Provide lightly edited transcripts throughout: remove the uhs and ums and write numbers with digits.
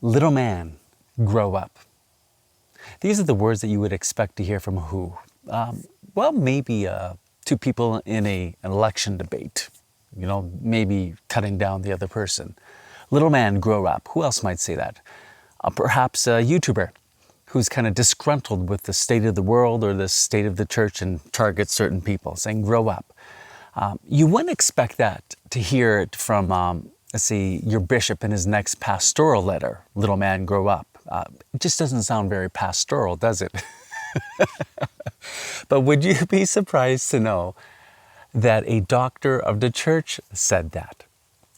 Little man, grow up. These are the words that you would expect to hear from who? Maybe two people in an election debate. Maybe cutting down the other person. Little man, grow up. Who else might say that? Perhaps a YouTuber who's kind of disgruntled with the state of the world or the state of the church and targets certain people, saying, grow up. You wouldn't expect that to hear it from, let's say, your bishop in his next pastoral letter, little man, grow up. It just doesn't sound very pastoral, does it? But would you be surprised to know that a doctor of the church said that?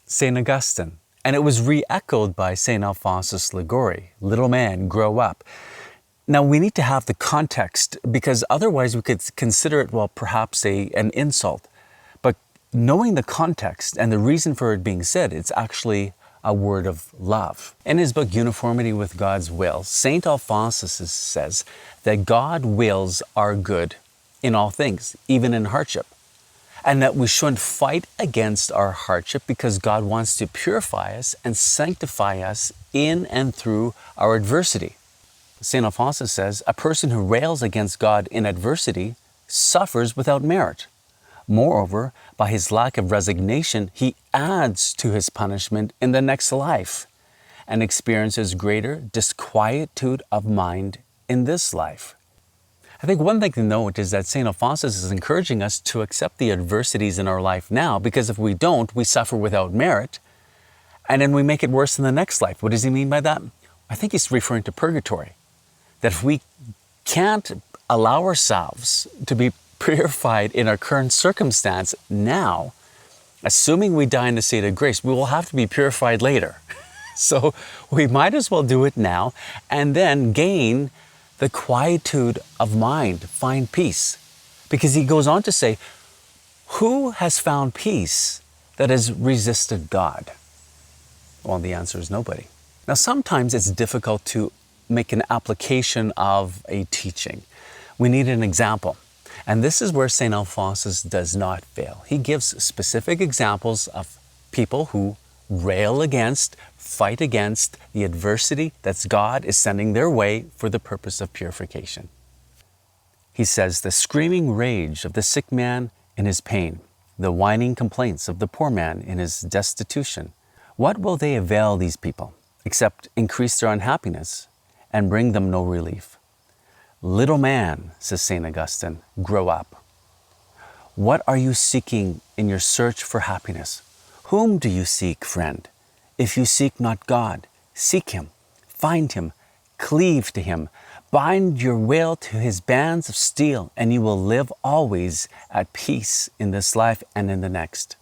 St. Augustine. And it was re-echoed by St. Alphonsus Liguori, little man, grow up. Now, we need to have the context because otherwise we could consider it, perhaps an insult. But knowing the context and the reason for it being said, it's actually a word of love. In his book, Uniformity with God's Will, St. Alphonsus says that God wills our good in all things, even in hardship. And that we shouldn't fight against our hardship because God wants to purify us and sanctify us in and through our adversity. St. Alphonsus says, a person who rails against God in adversity suffers without merit. Moreover, by his lack of resignation, he adds to his punishment in the next life and experiences greater disquietude of mind in this life. I think one thing to note is that St. Alphonsus is encouraging us to accept the adversities in our life now, because if we don't, we suffer without merit, and then we make it worse in the next life. What does he mean by that? I think he's referring to purgatory. That if we can't allow ourselves to be purified in our current circumstance now, assuming we die in the state of grace, we will have to be purified later. So we might as well do it now and then gain the quietude of mind, find peace. Because he goes on to say, who has found peace that has resisted God? Well, the answer is nobody. Now, sometimes it's difficult to make an application of a teaching. We need an example. And this is where St. Alphonsus does not fail. He gives specific examples of people who rail against, fight against the adversity that God is sending their way for the purpose of purification. He says, the screaming rage of the sick man in his pain, the whining complaints of the poor man in his destitution, what will they avail these people, except increase their unhappiness and bring them no relief? Little man, says St. Augustine, grow up. What are you seeking in your search for happiness? Whom do you seek, friend? If you seek not God, seek Him, find Him, cleave to Him, bind your will to His bands of steel, and you will live always at peace in this life and in the next.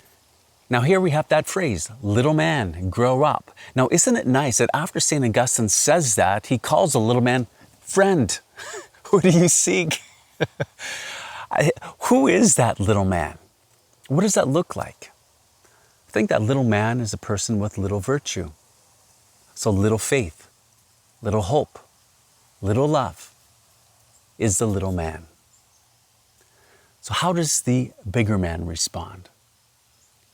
Now here we have that phrase, little man, grow up. Now isn't it nice that after St. Augustine says that, he calls the little man friend? Who do you seek? Who is that little man? What does that look like? I think that little man is a person with little virtue. So little faith, little hope, little love is the little man. So how does the bigger man respond?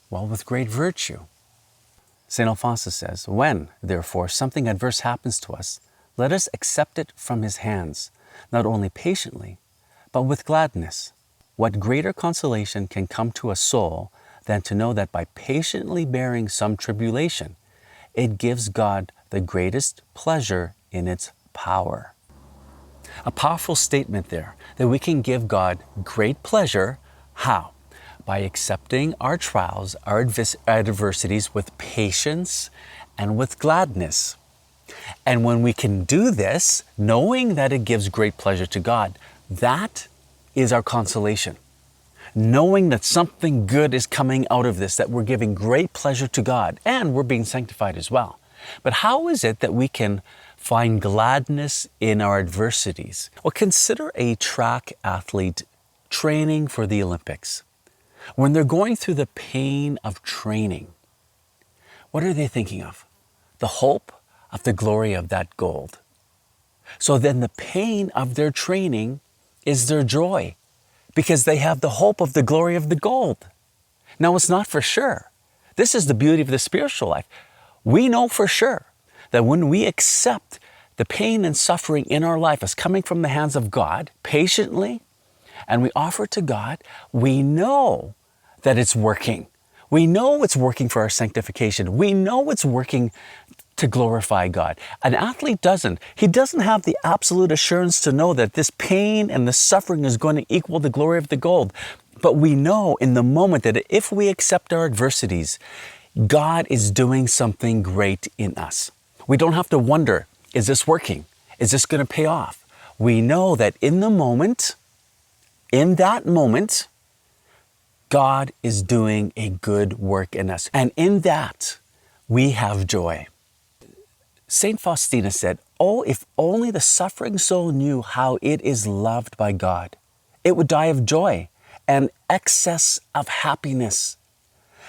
Well, with great virtue. St. Alphonsus says, when, therefore, something adverse happens to us, let us accept it from His hands, not only patiently, but with gladness. What greater consolation can come to a soul than to know that by patiently bearing some tribulation, it gives God the greatest pleasure in its power. A powerful statement there, that we can give God great pleasure. How? By accepting our trials, our adversities with patience and with gladness. And when we can do this, knowing that it gives great pleasure to God, that is our consolation. Knowing that something good is coming out of this, that we're giving great pleasure to God, and we're being sanctified as well. But how is it that we can find gladness in our adversities? Well, consider a track athlete training for the Olympics. When they're going through the pain of training, what are they thinking of? The hope of the glory of that gold. So then the pain of their training is their joy, because they have the hope of the glory of the gold. Now, it's not for sure. This is the beauty of the spiritual life. We know for sure that when we accept the pain and suffering in our life as coming from the hands of God patiently, and we offer it to God, we know that it's working. We know it's working for our sanctification. We know it's working to glorify God. An athlete doesn't. He doesn't have the absolute assurance to know that this pain and the suffering is going to equal the glory of the gold. But we know in the moment that if we accept our adversities, God is doing something great in us. We don't have to wonder, is this working? Is this going to pay off? We know that in that moment, God is doing a good work in us. And in that, we have joy. St. Faustina said, "Oh, if only the suffering soul knew how it is loved by God, it would die of joy and excess of happiness.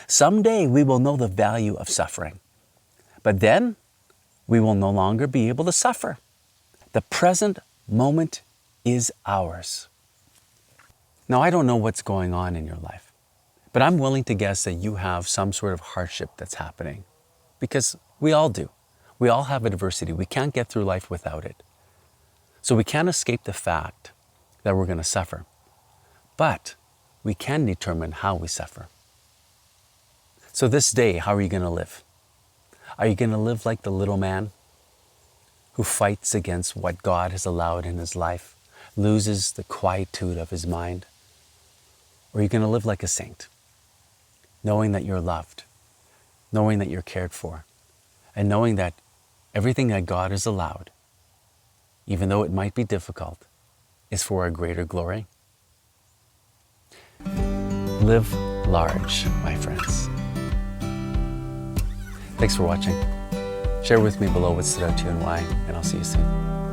Someday we will know the value of suffering, but then we will no longer be able to suffer. The present moment is ours." Now, I don't know what's going on in your life, but I'm willing to guess that you have some sort of hardship that's happening, because we all do. We all have adversity. We can't get through life without it. So we can't escape the fact that we're going to suffer, but we can determine how we suffer. So this day, how are you going to live? Are you going to live like the little man who fights against what God has allowed in his life, loses the quietude of his mind? Or are you going to live like a saint, knowing that you're loved, knowing that you're cared for, and knowing that everything that God has allowed, even though it might be difficult, is for a greater glory? Live large, my friends. Thanks for watching. Share with me below what stood out to you and why, and I'll see you soon.